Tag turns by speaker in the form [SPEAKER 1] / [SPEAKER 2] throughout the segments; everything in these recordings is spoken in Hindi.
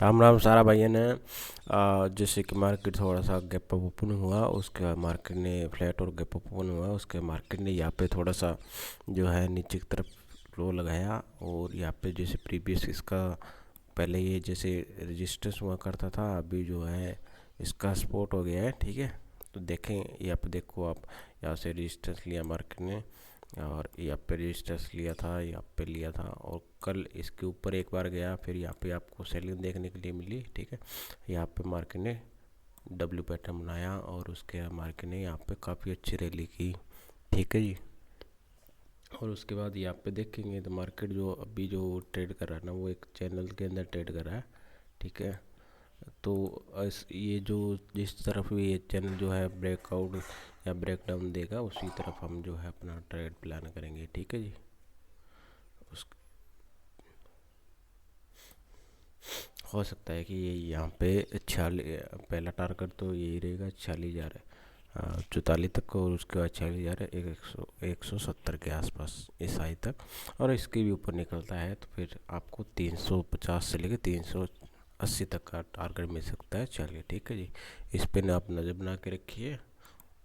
[SPEAKER 1] राम राम सारा भाइयों ने जैसे कि मार्केट थोड़ा सा गैप अप ओपन हुआ, उसके बाद मार्केट ने फ्लैट और गैप अप ओपन हुआ, उसके मार्केट ने यहाँ पे थोड़ा सा जो है नीचे की तरफ लो लगाया। और यहाँ पे जैसे प्रीवियस इसका पहले ये जैसे रजिस्टेंस हुआ करता था, अभी जो है इसका सपोर्ट हो गया है। ठीक है, तो देखें यहाँ पे, देखो आप यहाँ से रजिस्टेंस लिया मार्केट ने, और यहाँ पे रजिस्टर्स लिया था, यहाँ पे लिया था, और कल इसके ऊपर एक बार गया, फिर यहाँ पे आपको सेलिंग देखने के लिए मिली। ठीक है, यहाँ पे मार्केट ने डब्ल्यू पैटर्न बनाया और उसके मार्केट ने यहाँ पे काफ़ी अच्छी रैली की। ठीक है जी, और उसके बाद यहाँ पे देखेंगे तो मार्केट जो अभी जो ट्रेड कर रहा है ना, वो एक चैनल के अंदर ट्रेड कर रहा है। ठीक है, तो ये जो जिस तरफ भी ये चैनल जो है ब्रेकआउट या ब्रेकडाउन देगा, उसी तरफ हम जो है अपना ट्रेड प्लान करेंगे। ठीक है जी, उस हो सकता है कि ये यहाँ पे 46, पहला टारगेट तो यही रहेगा 46,000 है, 44 तक, और उसके बाद 46,000 है 170 के आसपास इस हाई तक। और इसके भी ऊपर निकलता है तो फिर आपको 350 से लेकर 380 तक का टारगेट मिल सकता है। चलिए ठीक है जी, इस पे ना आप नज़र बना के रखिए।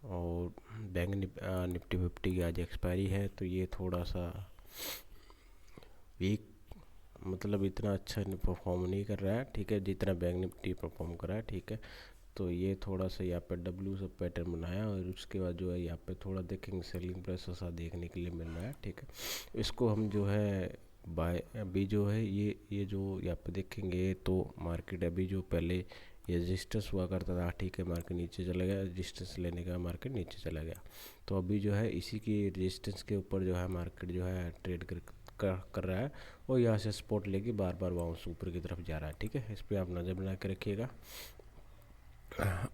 [SPEAKER 1] और बैंक निफ्टी 50 की आज एक्सपायरी है, तो ये थोड़ा सा वीक, मतलब इतना अच्छा परफॉर्म नहीं कर रहा है। ठीक है, जितना बैंक निफ्टी परफॉर्म कर रहा है। ठीक है, तो ये थोड़ा सा यहाँ पे डब्ल्यू सब पैटर्न बनाया, और उसके बाद जो है यहाँ पे थोड़ा देखेंगे सेलिंग प्रेशर सा देखने के लिए मिल रहा है। ठीक है, इसको हम जो है बाय अभी जो है ये जो यहाँ पे देखेंगे, तो मार्केट अभी जो पहले ये रजिस्टेंस हुआ करता था। ठीक है, मार्केट नीचे चला गया, रजिस्टेंस लेने का मार्केट नीचे चला गया, तो अभी जो है इसी की रजिस्टेंस के ऊपर जो है मार्केट जो है ट्रेड कर रहा है, और यहाँ से सपोर्ट लेके बार बार बाउंस ऊपर की तरफ जा रहा है। ठीक है, इस पर आप नज़र बना के रखिएगा।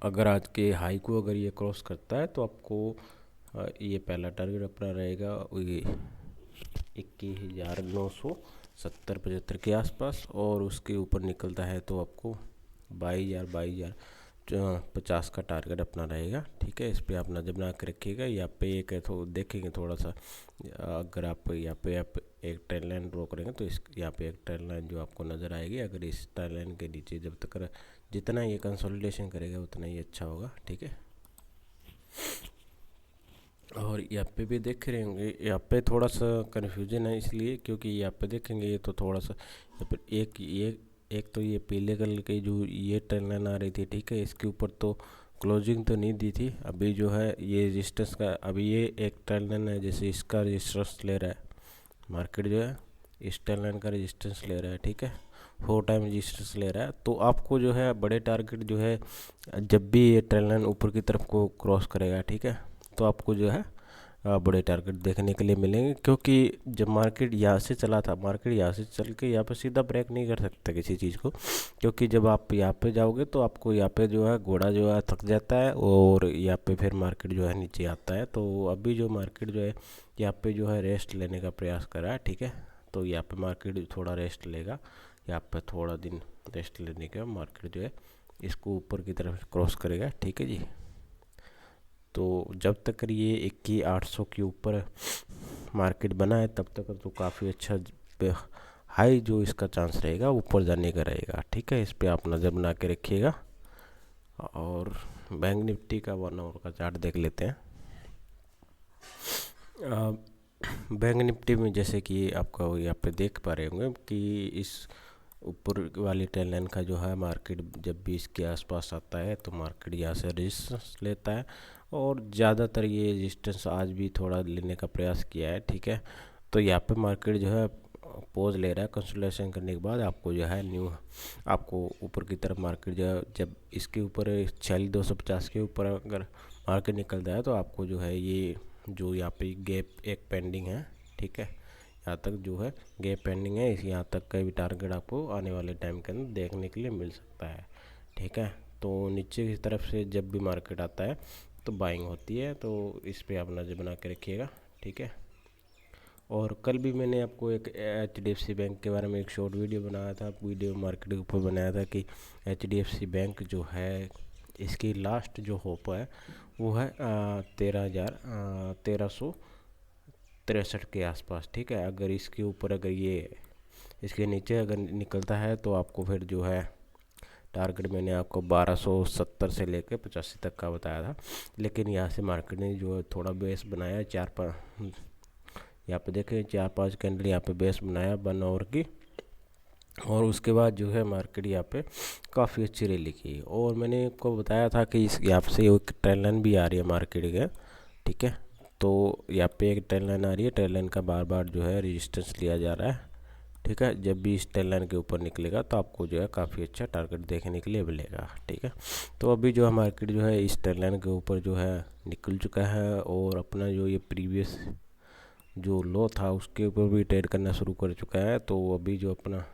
[SPEAKER 1] अगर आज के हाई को अगर ये क्रॉस करता है तो आपको ये पहला टारगेट अपना रहेगा, ये 21,970-75 के आसपास, और उसके ऊपर निकलता है तो आपको 22,050 का टारगेट अपना रहेगा। ठीक है, इस पर आप नज़र बना के रखिएगा। यहाँ पे एक है तो देखेंगे थोड़ा सा, अगर आप यहाँ पे आप एक ट्रेंड लाइन ड्रॉ करेंगे तो इस यहाँ पे एक ट्रेंड लाइन जो आपको नज़र आएगी, अगर इस ट्रेंड लाइन के नीचे जब तक जितना ये कंसोलिडेशन करेगा उतना ही अच्छा होगा। ठीक है, और यहाँ पे भी देख रहे होंगे, यहाँ पे थोड़ा सा कन्फ्यूजन है इसलिए क्योंकि यहाँ पे देखेंगे ये तो थोड़ा सा यहाँ पे एक तो ये पीले कलर की जो ये ट्रेंड लाइन आ रही थी। ठीक है, इसके ऊपर तो क्लोजिंग तो नहीं दी थी। अभी जो है ये रजिस्टेंस का, अभी ये एक ट्रेंड लाइन है, जैसे इसका रजिस्टेंस ले रहा है मार्केट जो है, इस ट्रेंड लाइन का रजिस्टेंस ले रहा है। ठीक है, 4 टाइम रजिस्टेंस ले रहा है, तो आपको जो है बड़े टारगेट जो है जब भी ये ट्रेंड लाइन ऊपर की तरफ को क्रॉस करेगा, ठीक है, तो आपको जो है बड़े टारगेट देखने के लिए मिलेंगे। क्योंकि जब मार्केट यहाँ से चला था, मार्केट यहाँ से चल के यहाँ पे सीधा ब्रेक नहीं कर सकता किसी चीज़ को, क्योंकि जब आप यहाँ पे जाओगे तो आपको यहाँ पे जो है घोड़ा जो है थक जाता है, और यहाँ पे फिर मार्केट जो है नीचे आता है। तो अभी जो मार्केट जो है यहाँ पे जो है रेस्ट लेने का प्रयास कर रहा है। ठीक है, तो यहाँ पे मार्केट थोड़ा रेस्ट लेगा, यहाँ पे थोड़ा दिन रेस्ट लेने के बाद मार्केट जो है इसको ऊपर की तरफ क्रॉस करेगा। ठीक है जी, तो जब तक ये 21,800 के ऊपर मार्केट बना है तब तक तो काफ़ी अच्छा हाई जो इसका चांस रहेगा ऊपर जाने का रहेगा। ठीक है, इस पे आप नज़र बना के रखिएगा। और बैंक निफ्टी का 1 आवर का चार्ट देख लेते हैं। बैंक निफ्टी में जैसे कि आपको यहाँ पे देख पा रहे होंगे कि इस ऊपर वाली ट्रेंड लाइन का जो है मार्केट जब भी इसके आसपास आता है तो मार्केट यहाँ से रेजिस्टेंस लेता है, और ज़्यादातर ये रेजिस्टेंस आज भी थोड़ा लेने का प्रयास किया है। ठीक है, तो यहाँ पे मार्केट जो है पोज ले रहा है, कंसोलिडेशन करने के बाद आपको जो है न्यू आपको ऊपर की तरफ मार्केट जो है जब इसके ऊपर 46,250 के ऊपर अगर मार्केट निकलता है तो आपको जो है ये जो यहाँ पे गैप एक पेंडिंग है। ठीक है, यहाँ तक जो है गैप पेंडिंग है, इस यहाँ तक का भी टारगेट आपको आने वाले टाइम के अंदर देखने के लिए मिल सकता है। ठीक है, तो नीचे की तरफ से जब भी मार्केट आता है तो बाइंग होती है, तो इस पे आप नज़र बना के रखिएगा। ठीक है, और कल भी मैंने आपको एक HDFC बैंक के बारे में एक शॉर्ट वीडियो बनाया था, वीडियो मार्केट के ऊपर बनाया था कि HDFC बैंक जो है इसकी लास्ट जो होप है वो है 13,63 के आसपास। ठीक है, अगर इसके ऊपर अगर ये इसके नीचे अगर निकलता है तो आपको फिर जो है टारगेट मैंने आपको 1270 से लेकर 85 तक का बताया था, लेकिन यहाँ से मार्केट ने जो है थोड़ा बेस बनाया, 4-5 यहाँ पे देखें 4-5 कैंडल यहाँ पे बेस बनाया 1 आवर की, और उसके बाद जो है मार्केट यहाँ पे काफ़ी अच्छी रैली की। और मैंने आपको बताया था कि इस यहाँ से एक ट्रेंड लाइन भी आ रही है मार्केट के, ठीक है। तो यहाँ पे एक ट्रेंड लाइन आ रही है, ट्रेंड लाइन का बार बार जो है रेजिस्टेंस लिया जा रहा है, ठीक है। जब भी इस ट्रेंड लाइन के ऊपर निकलेगा तो आपको जो है काफ़ी अच्छा टारगेट देखने के लिए मिलेगा, ठीक है। तो अभी जो है मार्केट जो है इस ट्रेंड लाइन के ऊपर जो है निकल चुका है, और अपना जो ये प्रीवियस जो लो था उसके ऊपर भी ट्रेड करना शुरू कर चुका है। तो अभी जो अपना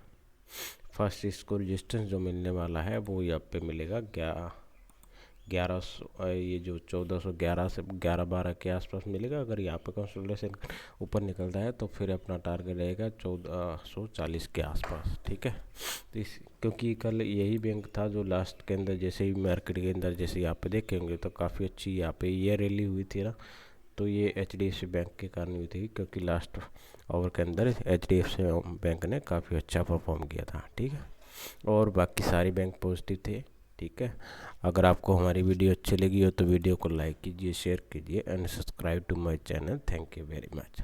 [SPEAKER 1] फर्स्ट इसको रेजिस्टेंस जो मिलने वाला है वो यहाँ पे मिलेगा 1100, ये जो 1411 से 11-12 के आसपास मिलेगा। अगर यहाँ पे कंसोलिडेशन ऊपर निकलता है तो फिर अपना टारगेट रहेगा 1440 के आसपास, ठीक है। तो इस क्योंकि कल यही बैंक था जो लास्ट के अंदर जैसे ही मार्केट के अंदर जैसे यहाँ पे देखेंगे तो काफ़ी अच्छी यहाँ पे ये रैली हुई थी ना, तो ये HDFC बैंक के कारण हुई थी, क्योंकि लास्ट आवर के अंदर HDFC बैंक ने काफ़ी अच्छा परफॉर्म किया था, ठीक है। और बाकी सारे बैंक पॉजिटिव थे, ठीक है। अगर आपको हमारी वीडियो अच्छी लगी हो तो वीडियो को लाइक कीजिए, शेयर कीजिए and subscribe to my channel. Thank you very much.